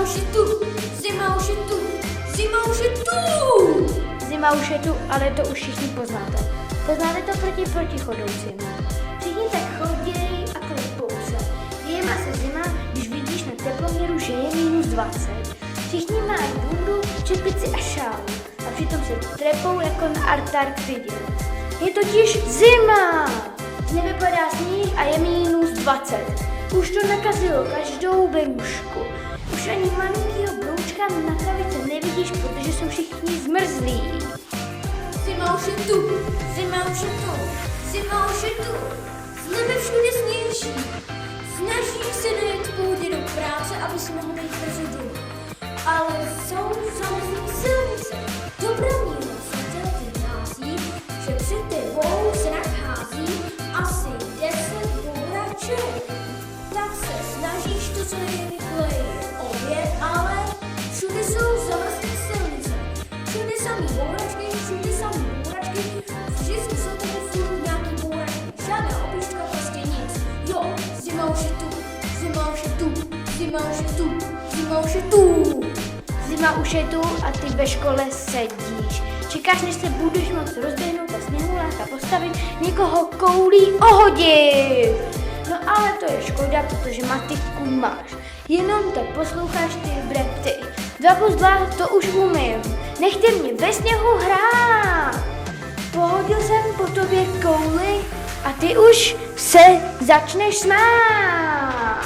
už je tu, zima už je tu, zima už je tu. Zima už je tu, ale to už všichni poznáte. Poznáte to proti protichodoucím. Všichni tak chodějí a klepou se. Je jim asi zima, když vidíš na teploměru, že je -20. Všichni mají bundu, čepici a šál. A přitom se trepou jako na Antarktidě. Je totiž zima! Z nebe padá sníh a je -20. Už to nakazilo každou berušku. Už ani malinkýho broučka na travice nevidíš, protože jsou všichni zmrzlí. Zima už je tu, zima už je tu, zima už je tu. Z nebe všude sněží. Snaží se dojet v pohodě do práce, aby si mohl být brzy domů. Ale jsou zamrzlý silnice. Dopravní nositelky hlásí, že před tebou se nachází asi 10 bouraček. Tak se snažíš to co nejrychleji objet, ale všude jsou zamrzlé silnice. Všude samý bouračky, vždycky jsou tady furt nějaký bouračky. Žádná opička, prostě nic. Jo, zima už je tu, zima už je tu, zima už je tu, zima už je tu. Zima už je tu a ty ve škole sedíš. Čekáš, než se budeš moct rozběhnout a sněhuláka postavit, někoho koulí ohodit. No ale to je škoda, protože matiku máš. Jenom tak posloucháš ty brepty. 2+2 to už umím. Nechte mě ve sněhu hrát. Pohodil jsem po tobě kouli a ty už se začneš smát.